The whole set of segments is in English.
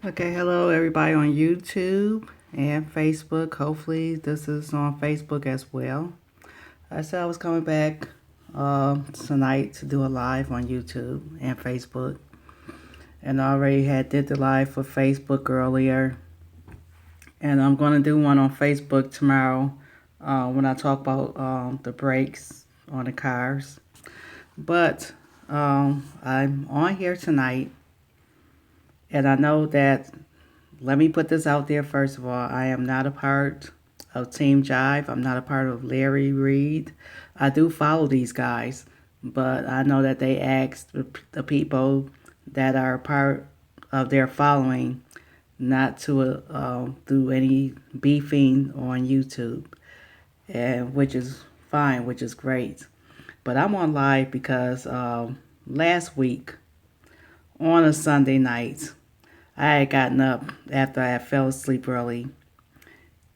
Okay, hello everybody on YouTube and Facebook. Hopefully this is on Facebook as well. I said I was coming back tonight to do a live on YouTube and Facebook. And I already did the live for Facebook earlier. And I'm going to do one on Facebook tomorrow when I talk about the brakes on the cars. But I'm on here tonight. And I know that, let me put this out there first of all, I am not a part of Team Jive. I'm not a part of Larry Reed. I do follow these guys, but I know that they asked the people that are part of their following not to do any beefing on YouTube, and which is fine, which is great. But I'm on live because last week on a Sunday night, I had gotten up after I had fell asleep early,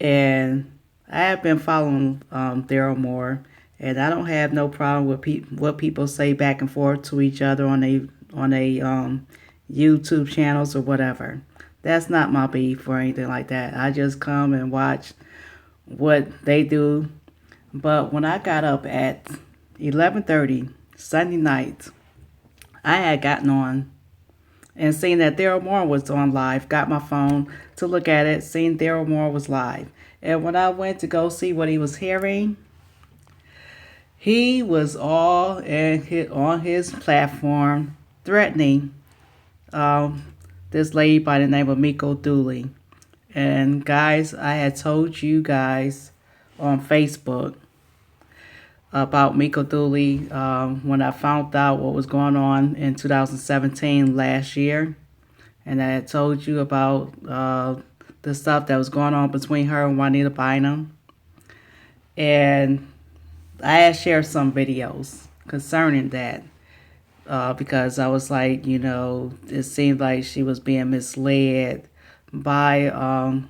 and I have been following Darryl more, and I don't have no problem with what people say back and forth to each other on a YouTube channels or whatever. That's not my beef or anything like that. I just come and watch what they do. But when I got up at 11:30 Sunday night, I had gotten on and seeing that Darryl Moore was on live, got my phone to look at it, seeing Darryl Moore was live. And when I went to go see what he was hearing, he was all on his platform threatening this lady by the name of Miko Dooley. And guys, I had told you guys on Facebook about Miko Dooley when I found out what was going on in 2017 last year. And I had told you about the stuff that was going on between her and Juanita Bynum. And I had shared some videos concerning that because I was like, it seemed like she was being misled by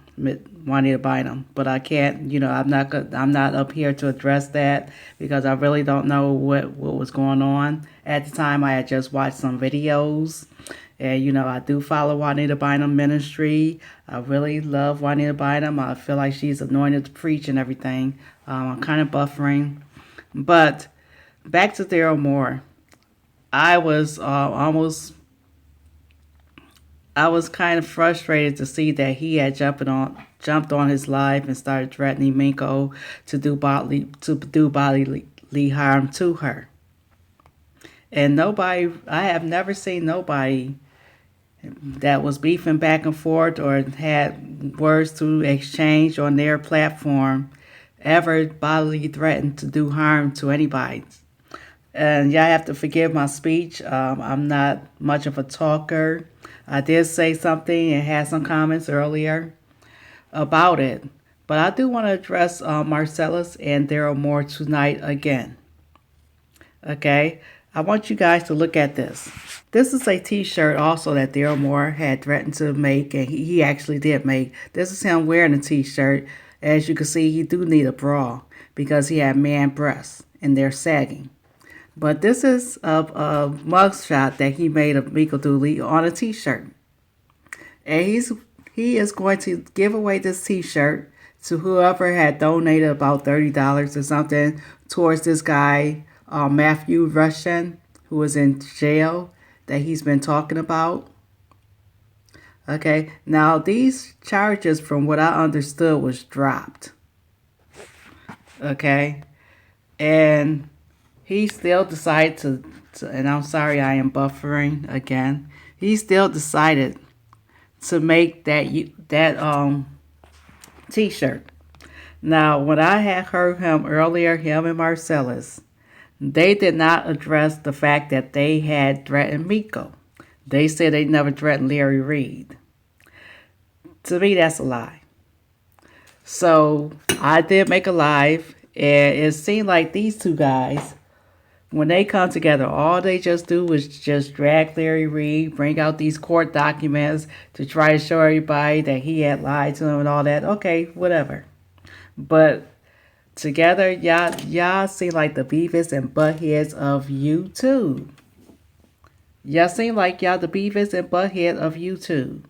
Juanita Bynum, but I can't, I'm not up here to address that because I really don't know what was going on at the time. I had just watched some videos, and I do follow Juanita Bynum ministry. I really love Juanita Bynum. I feel like she's anointed to preach and everything. I'm kind of buffering, but back to Darryl Moore. I was I was kind of frustrated to see that he had jumped on his life and started threatening Minko to do bodily harm to her. And I have never seen nobody that was beefing back and forth or had words to exchange on their platform ever bodily threatened to do harm to anybody. And y'all have to forgive my speech. I'm not much of a talker. I did say something and had some comments earlier about it. But I do want to address Marcellus and Darryl Moore tonight again. Okay? I want you guys to look at this. This is a t-shirt also that Darryl Moore had threatened to make, and he actually did make. This is him wearing a t-shirt. As you can see, he do need a bra because he had man breasts and they're sagging. But this is a mugshot that he made of Miko Dooley on a t-shirt. And he is going to give away this t-shirt to whoever had donated about $30 or something towards this guy, Matthew Russian, who was in jail that he's been talking about. Okay, now these charges, from what I understood, was dropped. Okay, and he still decided to, and I'm sorry I am buffering again. He still decided to make that t-shirt. Now, when I had heard him earlier, him and Marcellus, they did not address the fact that they had threatened Miko. They said they never threatened Larry Reed. To me, that's a lie. So I did make a live, and it seemed like these two guys, when they come together, all they just do is just drag Larry Reed, bring out these court documents to try to show everybody that he had lied to them and all that. Okay, whatever. But together, y'all seem like the Beavis and Buttheads of YouTube. Y'all seem like y'all the Beavis and Butthead of YouTube.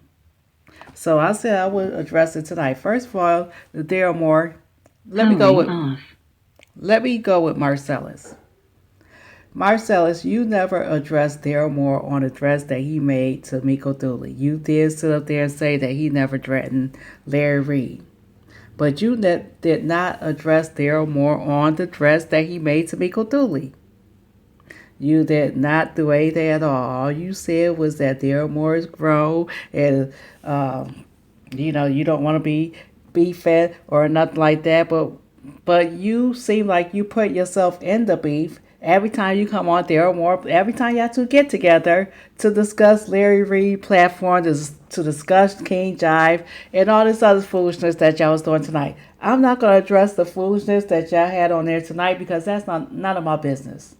So I said I would address it tonight. First of all, the Darryl Moore. Let me go with Marcellus. Marcellus, you never addressed Darryl Moore on the threats that he made to Miko Dooley. You did sit up there and say that he never threatened Larry Reed. But you did not address Darryl Moore on the threats that he made to Miko Dooley. You did not do anything at all. All you said was that Darryl Moore is grown and, you don't want to be fed or nothing like that. But you seem like you put yourself in the beef every time you come on Darryl Moore. Every time you have to get together to discuss Larry Reed platform, to discuss King Jive and all this other foolishness that y'all was doing tonight. I'm not going to address the foolishness that y'all had on there tonight because that's none of my business.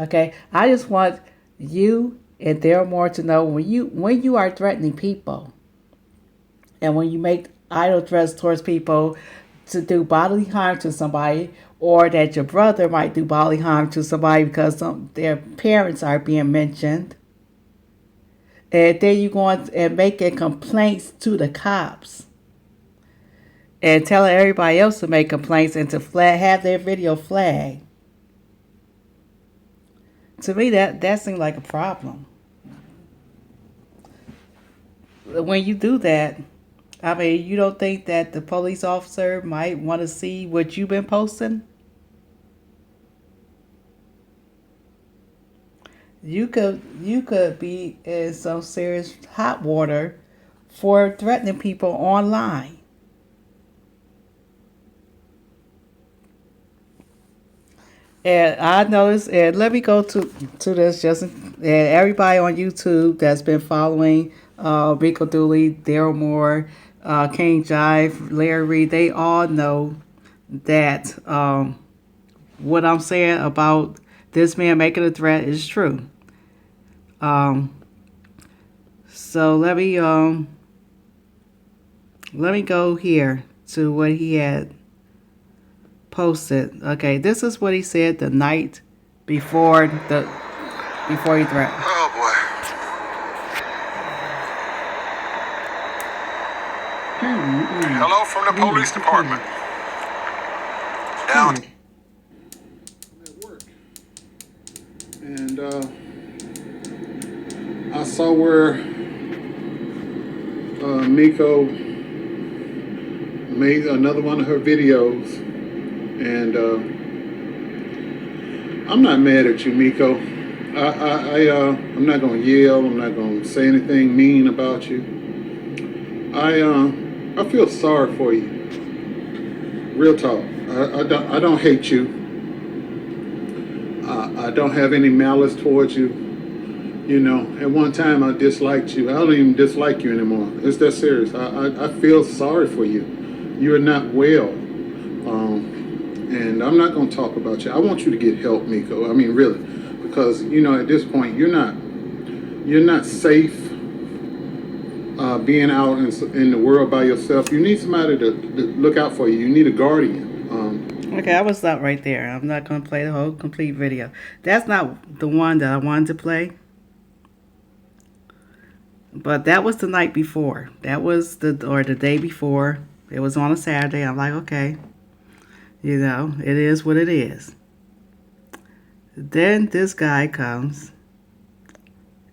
Okay, I just want you and Darryl Moore to know when you are threatening people, and when you make idle threats towards people to do bodily harm to somebody, or that your brother might do bodily harm to somebody because their parents are being mentioned, and then you go on and making complaints to the cops and telling everybody else to make complaints and to have their video flagged. To me, that seemed like a problem. When you do that, I mean, you don't think that the police officer might want to see what you've been posting? You could be in some serious hot water for threatening people online. And I noticed, and let me go to this just, and everybody on YouTube that's been following Rico Dooley, Darryl Moore, King Jive, Larry Reed, they all know that what I'm saying about this man making a threat is true. Um, so let me go here to what he had posted. Okay, this is what he said the night before he threatened. Oh boy. Hello from the police department. Down at work. And I saw where Miko made another one of her videos. And I'm not mad at you, Miko. I'm not gonna yell. I'm not gonna say anything mean about you. I feel sorry for you. Real talk. I don't hate you. I don't have any malice towards you. You know, at one time I disliked you. I don't even dislike you anymore. It's that serious. I feel sorry for you. You are not well. And I'm not going to talk about you. I want you to get help, Miko. I mean, really, because at this point you're not safe being out in the world by yourself. You need somebody to look out for you. You need a guardian. Okay, I will stop right there. I'm not going to play the whole complete video. That's not the one that I wanted to play. But that was the night before. That was the day before. It was on a Saturday. I'm like, okay. It is what it is. Then this guy comes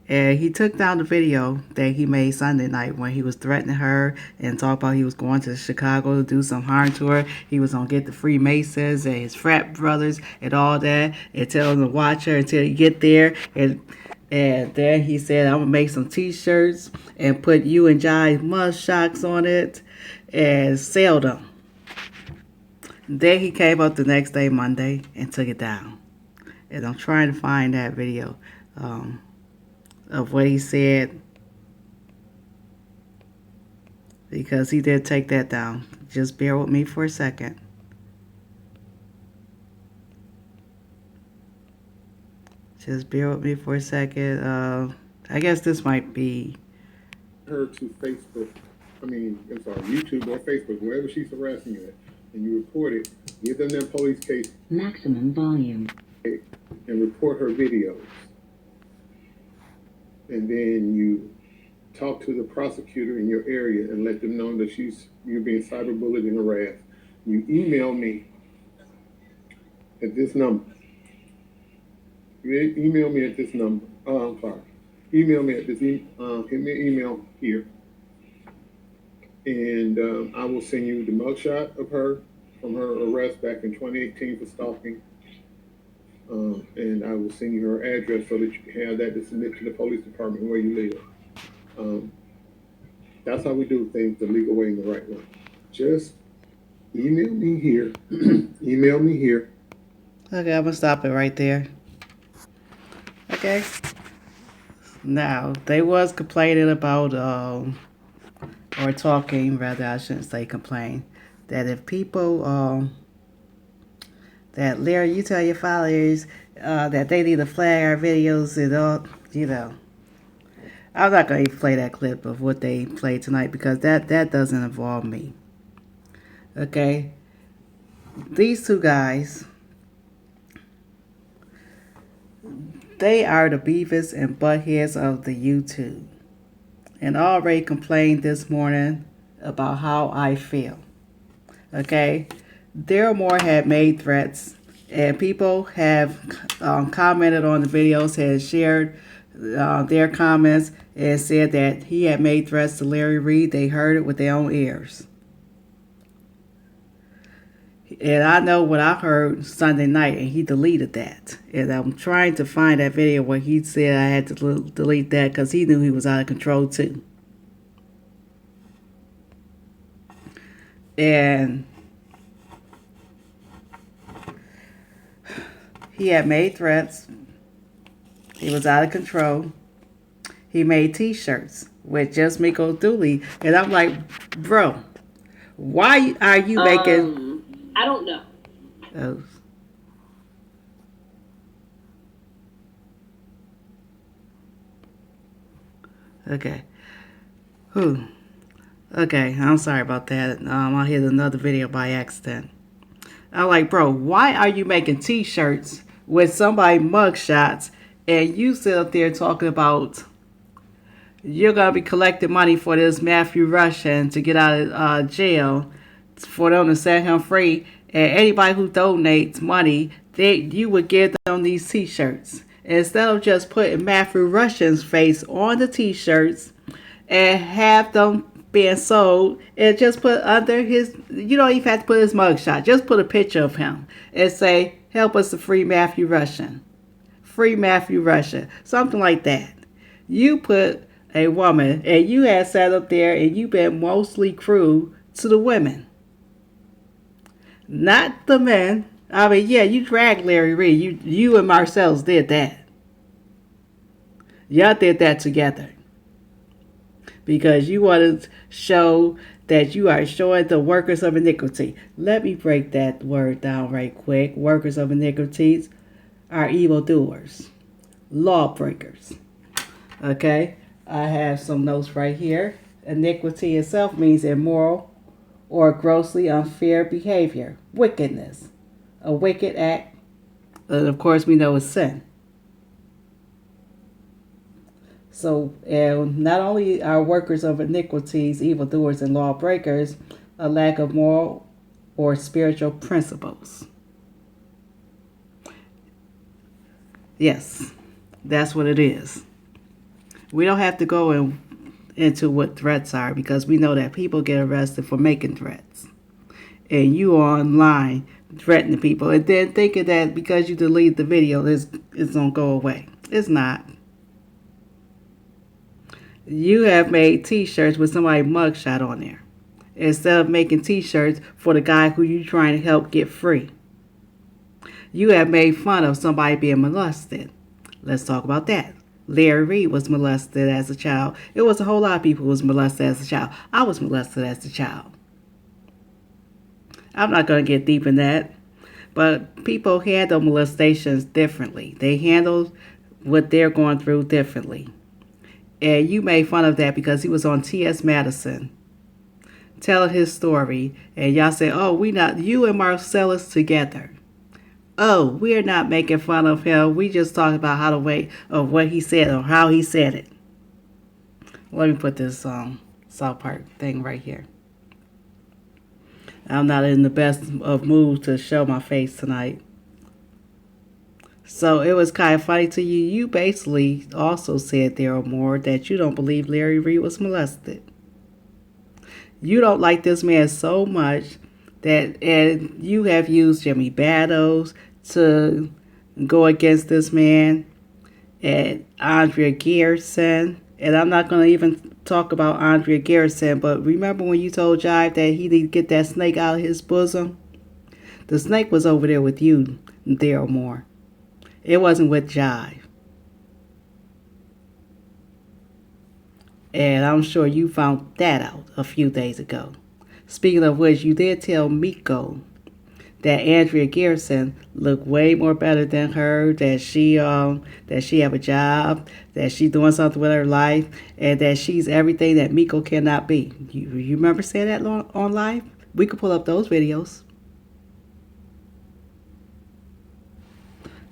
and he took down the video that he made Sunday night when he was threatening her and talked about he was going to Chicago to do some harm to her. He was going to get the Freemasons and his frat brothers and all that and tell them to watch her until he get there. And then he said, I'm going to make some t-shirts and put you and Jai's mud shocks on it and sell them. Then he came up the next day, Monday, and took it down. And I'm trying to find that video of what he said, because he did take that down. Just bear with me for a second. Just bear with me for a second. I guess this might be her to Facebook. YouTube or Facebook, wherever she's harassing you at, and you report it. Give them their police case. Maximum volume. And report her videos. And then you talk to the prosecutor in your area and let them know that you're being cyberbullied and harassed. You email me at this number. You email me at this number. Oh, I'm sorry. Email me at this. Hit me an email here, and I will send you the mugshot of her from her arrest back in 2018 for stalking. And I will send you her address so that you can have that to submit to the police department where you live. That's how we do things the legal way and the right way. Just email me here. Email me here. Okay, I'm going to stop it right there. Okay. Now, they was complaining about, or talking, rather, I shouldn't say complain, that if people, that Larry, you tell your followers that they need to flag our videos and all, you know. I'm not going to play that clip of what they played tonight because that doesn't involve me. Okay? These two guys, they are the Beavis and Buttheads of the YouTube. And I already complained this morning about how I feel. Okay? Darryl Moore had made threats, and people have commented on the videos, had shared their comments, and said that he had made threats to Larry Reed. They heard it with their own ears. And I know what I heard Sunday night, and he deleted that. And I'm trying to find that video where he said I had to delete that because he knew he was out of control too. And he had made threats. He was out of control. He made t-shirts with Just Miko Dooley. And I'm like, bro, why are you making... I don't know. Oh. Okay. Whew. Okay, I'm sorry about that. I hit another video by accident. I'm like, bro, why are you making t-shirts with somebody mugshots and you sit up there talking about you're going to be collecting money for this Matthew Russian to get out of jail for them to set him free, and anybody who donates money, you would give them these t-shirts. Instead of just putting Matthew Russian's face on the t-shirts and have them being sold, and just put under his, you don't even have to put his mugshot, just put a picture of him and say, help us to free Matthew Russian. Free Matthew Russian. Something like that. You put a woman, and you had sat up there and you've been mostly cruel to the women. Not the men. I mean, yeah, you dragged Larry Reed. You and Marcellus did that. Y'all did that together. Because you want to show that you are showing the workers of iniquity. Let me break that word down right quick. Workers of iniquities are evildoers. Lawbreakers. Okay? I have some notes right here. Iniquity itself means immoral or grossly unfair behavior, wickedness, a wicked act, and of course we know it's sin. So, and not only are workers of iniquities, evildoers, and lawbreakers, a lack of moral or spiritual principles. Yes, that's what it is. We don't have to go into what threats are because we know that people get arrested for making threats. And you are online threatening people and then thinking that because you delete the video, it's going to go away. It's not. You have made t-shirts with somebody's mugshot on there instead of making t-shirts for the guy who you're trying to help get free. You have made fun of somebody being molested. Let's talk about that. Larry Reed was molested as a child. It was a whole lot of people who was molested as a child. I was molested as a child. I'm not going to get deep in that. But people handle molestations differently. They handle what they're going through differently. And you made fun of that because he was on T.S. Madison telling his story. And y'all said, oh, you and Marcellus together. Oh, we're not making fun of him. We just talking about how the way of what he said or how he said it. Let me put this South Park thing right here. I'm not in the best of mood to show my face tonight. So it was kind of funny to you. You basically also said, Darryl Moore, that you don't believe Larry Reed was molested. You don't like this man so much that, and you have used Jimmy Battles to go against this man, and Andrea Garrison. And I'm not going to even talk about Andrea Garrison, but remember when you told Jive that he didn't get that snake out of his bosom? The snake was over there with you, Darryl Moore. It wasn't with Jive. And I'm sure you found that out a few days ago. Speaking of which, you did tell Miko that Andrea Garrison looked way more better than her, that she have a job, that she's doing something with her life, and that she's everything that Miko cannot be. You remember saying that on live? We could pull up those videos.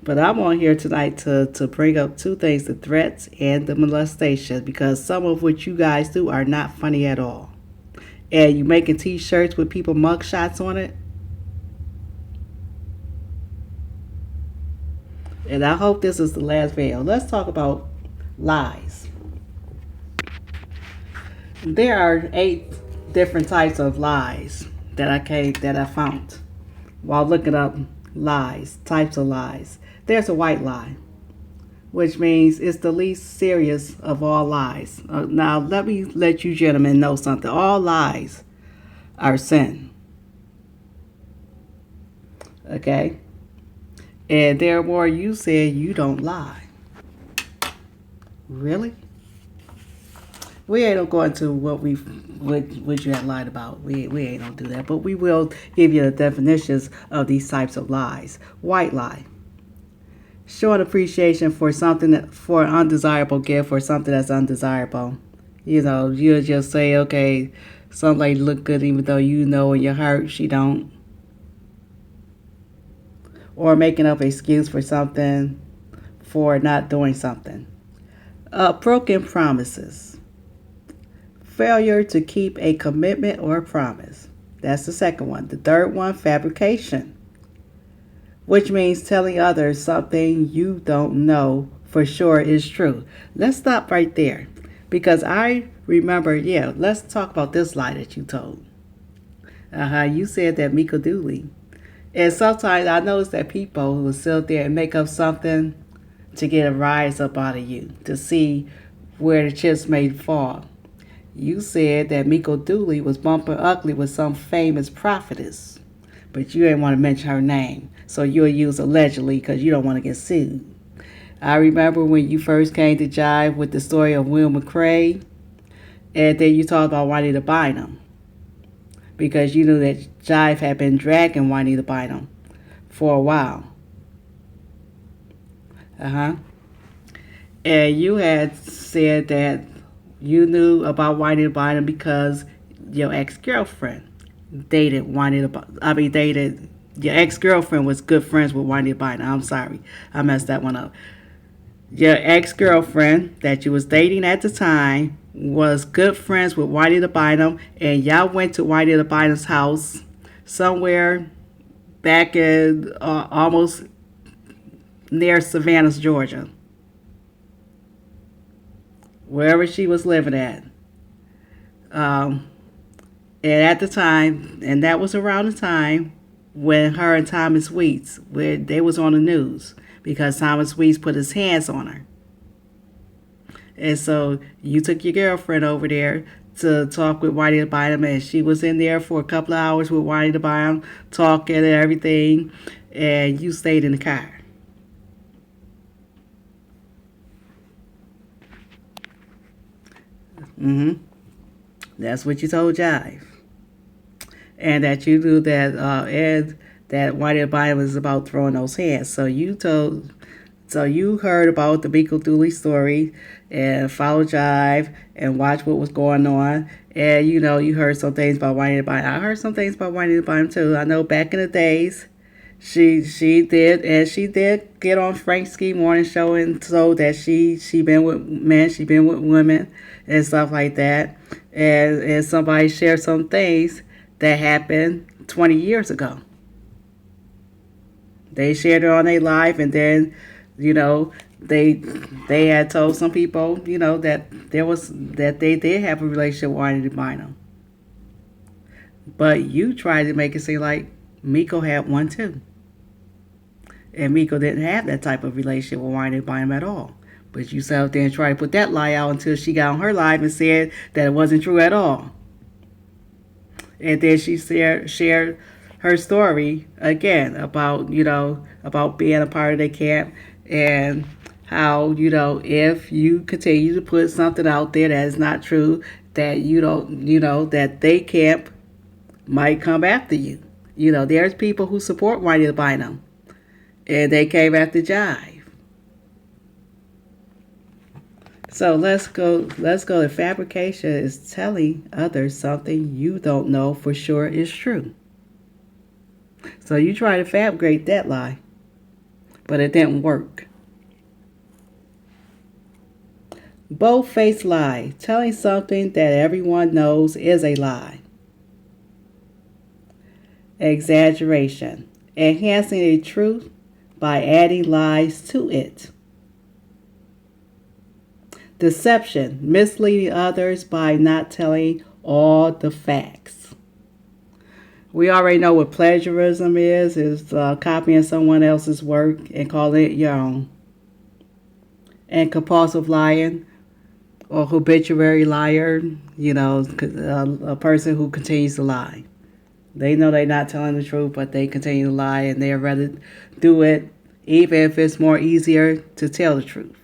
But I'm on here tonight to bring up two things, the threats and the molestation, because some of what you guys do are not funny at all. And you making t-shirts with people mugshots on it. And I hope this is the last video. Let's talk about lies. There are 8 different types of lies that I found while looking up lies, types of lies. There's a white lie, which means it's the least serious of all lies. Now, let me let you gentlemen know something. All lies are sin. Okay? And therefore, you said you don't lie. Really? We ain't gonna go into what you had lied about. We ain't gonna do that. But we will give you the definitions of these types of lies. White lie. Showing appreciation for something, for an undesirable gift or something that's undesirable. You'll just say, okay, some lady look good even though you know in your heart she don't. Or making up an excuse for something, for not doing something. Broken promises. Failure to keep a commitment or a promise. That's the second one. The third one, fabrication, which means telling others something you don't know for sure is true. Let's stop right there, because I remember, let's talk about this lie that you told. You said that Miko Dooley. And sometimes I notice that people will sit there and make up something to get a rise up out of you, to see where the chips may fall. You said that Miko Dooley was bumping ugly with some famous prophetess, but you didn't want to mention her name, so you'll use allegedly because you don't want to get sued. I remember when you first came to Jive with the story of Will McCrae, and then you talked about Juanita Bynum, because you knew that Jive had been dragging Juanita Bynum for a while. And you had said that you knew about Juanita Bynum because your ex-girlfriend dated your ex-girlfriend was good friends with Juanita Bynum. I'm sorry, I messed that one up. Your ex-girlfriend that you was dating at the time was good friends with Juanita Bynum, and y'all went to Juanita Bynum's house somewhere back in almost near Savannah, Georgia, wherever she was living at. And at the time, and that was around the time when her and Thomas Weeds, where they was on the news, because Thomas Weeds put his hands on her. And so you took your girlfriend over there to talk with Juanita Bynum, and she was in there for a couple of hours with Juanita Bynum, talking and everything, and you stayed in the car. That's what you told Jive. And that you knew that that Juanita Bynum was about throwing those hands. So you heard about the Miko Dooley story and followed Jive and watched what was going on. And you heard some things about Juanita Bynum. I heard some things about Juanita Bynum too. I know back in the days, She did get on Frank Ski Morning Show and so that she been with men, she been with women and stuff like that. And somebody shared some things that happened 20 years ago. They shared it on their live, and then, you know, they they had told some people, that they did have a relationship with Juanita Bynum. But you tried to make it seem like Miko had one too. And Miko didn't have that type of relationship with Juanita Bynum at all. But you sat up there and tried to put that lie out until she got on her live and said that it wasn't true at all. And then she shared her story again about, about being a part of the camp and how, if you continue to put something out there that is not true, that you don't, that they camp might come after you. There's people who support Juanita Bynum, and they came after Jive. So let's go. Let's go. If fabrication is telling others something you don't know for sure is true. So you try to fabricate that lie, but it didn't work. Bold-faced lie, telling something that everyone knows is a lie. Exaggeration, enhancing a truth by adding lies to it. Deception, misleading others by not telling all the facts. We already know what plagiarism is copying someone else's work and calling it your own. And compulsive lying or habituary liar, a person who continues to lie. They know they're not telling the truth, but they continue to lie, and they'd rather do it even if it's more easier to tell the truth.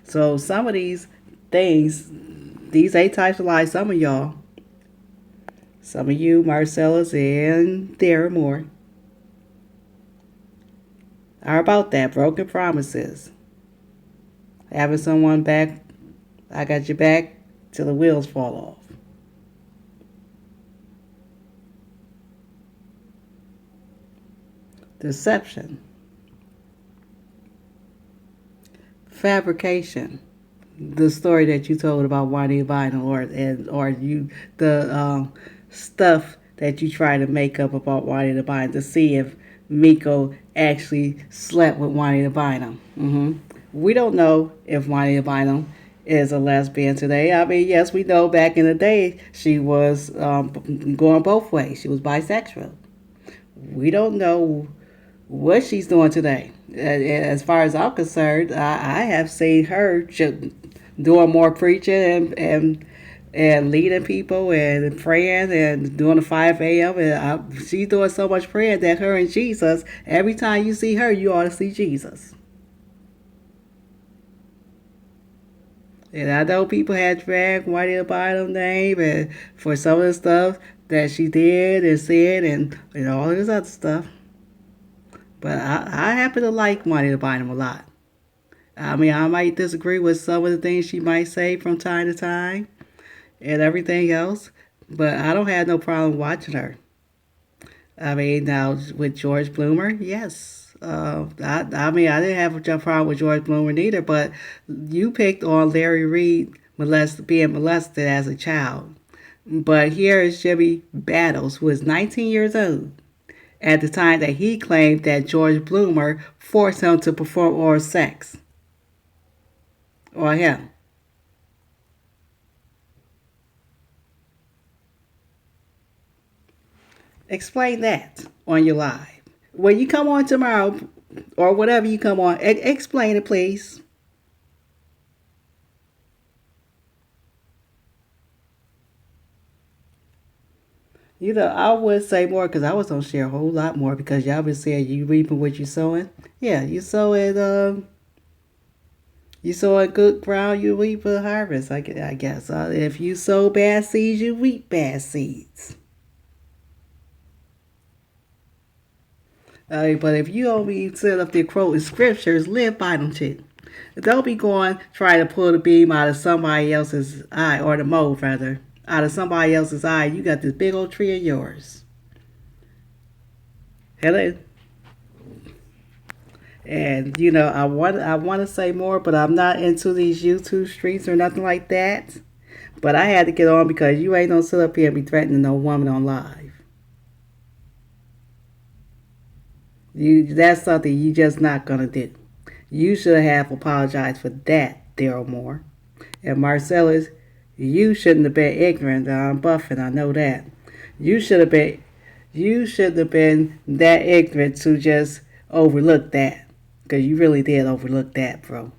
So some of these things, these 8 types of lies, some of y'all, some of you, Marcellus and Darryl Moore, are about that, broken promises. Having someone back, I got your back, till the wheels fall off. Deception. Fabrication. The story that you told about Juanita Bynum, or the stuff that you try to make up about Juanita Bynum to see if Miko actually slept with Juanita Bynum. We don't know if Juanita Bynum is a lesbian today. I mean, yes, we know back in the day she was going both ways. She was bisexual. We don't know what she's doing today. As far as I'm concerned, I have seen her doing more preaching and leading people and praying and doing the 5 a.m. And she's doing so much prayer that her and Jesus, every time you see her, you ought to see Jesus. And I know people had dragged Juanita Bynum's name and for some of the stuff that she did and said and all this other stuff. But I happen to like Juanita Bynum a lot. I mean, I might disagree with some of the things she might say from time to time and everything else, but I don't have no problem watching her. I mean, now with George Bloomer, yes. I mean, I didn't have a problem with George Bloomer neither, but you picked on Larry Reed being molested as a child. But here is Jimmy Battles, who is 19 years old at the time that he claimed that George Bloomer forced him to perform oral sex on him. Explain that on your live. When you come on tomorrow, or whatever you come on, explain it, please. I would say more because I was going to share a whole lot more because y'all been saying you reaping what you sowing. Yeah, you sowing good ground, you reap a harvest, I guess. If you sow bad seeds, you reap bad seeds. But if you don't be sitting up there quoting scriptures, live by them too. Don't be going trying to pull the beam out of somebody else's eye, or the mold rather, out of somebody else's eye. You got this big old tree of yours. And you know, I want to say more, but I'm not into these YouTube streets or nothing like that. But I had to get on because you ain't gonna sit up here and be threatening no woman on live. That's something you just not gonna do. You should have apologized for that, Darryl Moore. And Marcellus, you shouldn't have been ignorant. I'm buffing, I know that. You should have been you shouldn't have been that ignorant to just overlook that. Because you really did overlook that, bro.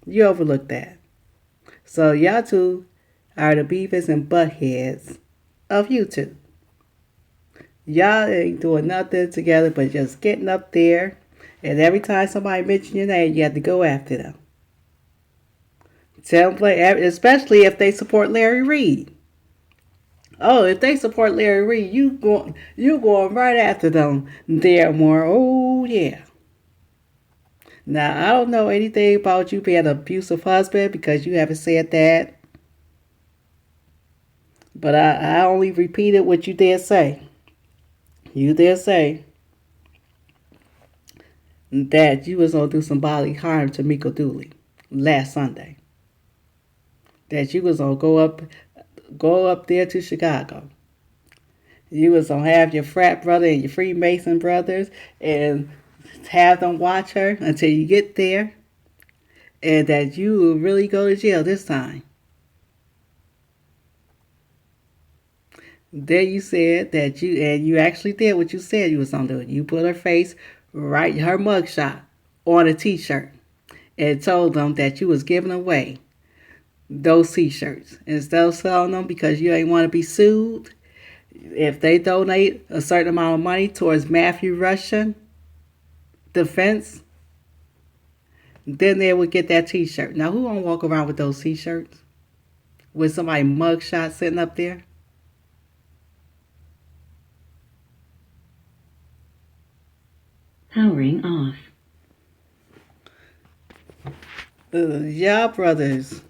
You overlooked that. So y'all two are the beavers and buttheads of YouTube. Y'all ain't doing nothing together but just getting up there. And every time somebody mentions your name, you have to go after them. Tell them, especially if they support Larry Reid. Oh, if they support Larry Reid, you going right after them there more. Oh yeah. Now I don't know anything about you being an abusive husband because you haven't said that. But I only repeated what you did say. You did say that you was gonna do some bodily harm to Miko Dooley last Sunday. That you was gonna go up there to Chicago. You was gonna have your frat brother and your Freemason brothers and have them watch her until you get there, and that you will really go to jail this time. Then you said that you actually did what you said you was gonna do. You put her face right, her mugshot, on a t-shirt and told them that you was giving away those t-shirts instead of selling them because you ain't want to be sued. If they donate a certain amount of money towards Matthew Russian defense, then they would get that t-shirt. Now who gonna walk around with those t-shirts with somebody mugshot sitting up there? Powering off. Y'all brothers,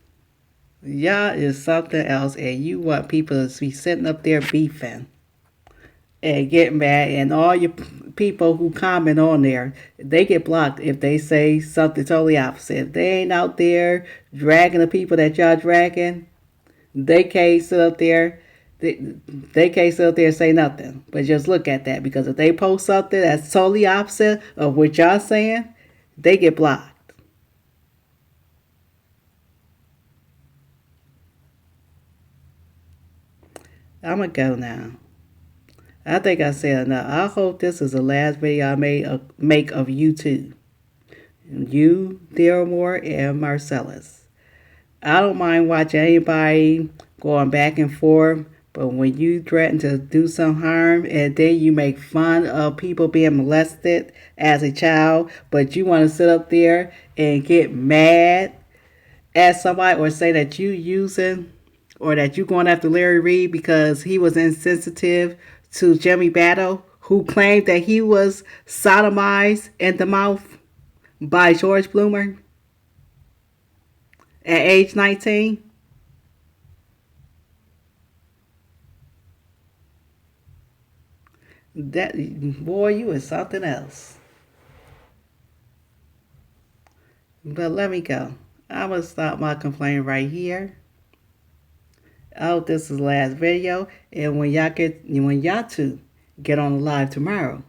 y'all is something else, and you want people to be sitting up there beefing and get mad, and all your people who comment on there, they get blocked if they say something totally opposite. If they ain't out there dragging the people that y'all dragging, they can't sit up there. They can't sit up there and say nothing, but just look at that, because if they post something that's totally opposite of what y'all saying, they get blocked. I'm gonna go now. I think I said enough. I hope this is the last video I make of YouTube. You, Darryl Moore, and Marcellus. I don't mind watching anybody going back and forth, but when you threaten to do some harm and then you make fun of people being molested as a child, but you want to sit up there and get mad at somebody or say that you using or that you going after Larry Reid because he was insensitive to Jimmy Battle, who claimed that he was sodomized in the mouth by George Bloomer at age 19. That boy, you is something else. But let me go. I'm gonna stop my complaining right here. I hope this is the last video, and when y'all two get on the live tomorrow,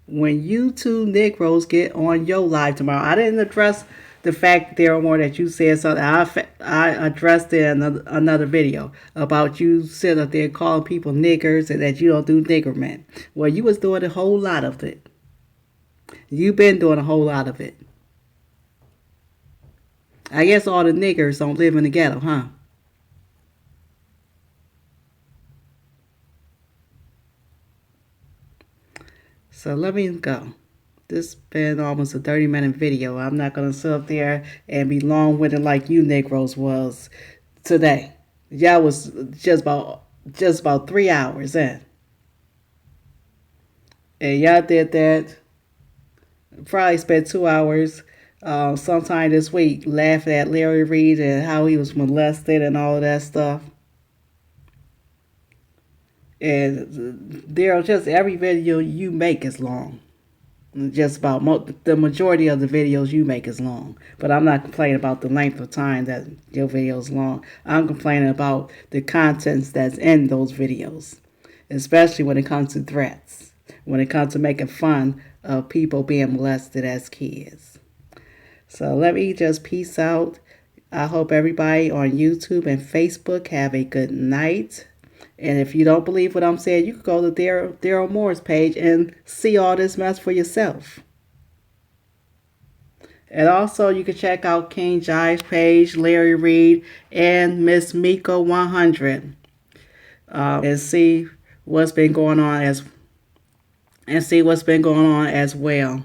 when you two Negroes get on your live tomorrow, I didn't address the fact, Darryl Moore, that you said something. I addressed it in another video about you sitting up there calling people niggers and that you don't do nigger men. Well, you was doing a whole lot of it. You've been doing a whole lot of it. I guess all the niggers don't live in the ghetto, huh? So let me go. This has been almost a 30-minute video. I'm not going to sit up there and be long-winded like you Negroes was today. Y'all was just about 3 hours in. And y'all did that. Probably spent 2 hours sometime this week laughing at Larry Reid and how he was molested and all of that stuff. And Daryl, just every video you make is long. Just about the majority of the videos you make is long. But I'm not complaining about the length of time that your video is long. I'm complaining about the contents that's in those videos, especially when it comes to threats, when it comes to making fun of people being molested as kids. So let me just peace out. I hope everybody on YouTube and Facebook have a good night. And if you don't believe what I'm saying, you can go to Darryl Moore's page and see all this mess for yourself. And also, you can check out King Jai's page, Larry Reed, and Miss Miko 100, and see what's been going on as well.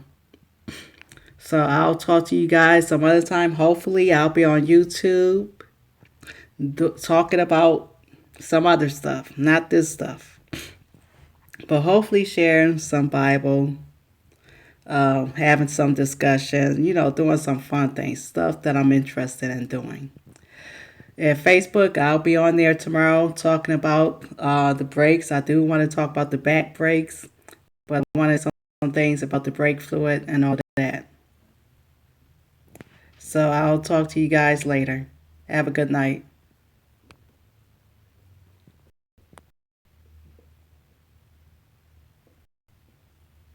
So I'll talk to you guys some other time. Hopefully, I'll be on YouTube talking about some other stuff, not this stuff, but hopefully sharing some Bible, having some discussion, doing some fun things, stuff that I'm interested in doing. And Facebook, I'll be on there tomorrow talking about the brakes. I do want to talk about the back brakes, but I wanted some things about the brake fluid and all that. So I'll talk to you guys later. Have a good night.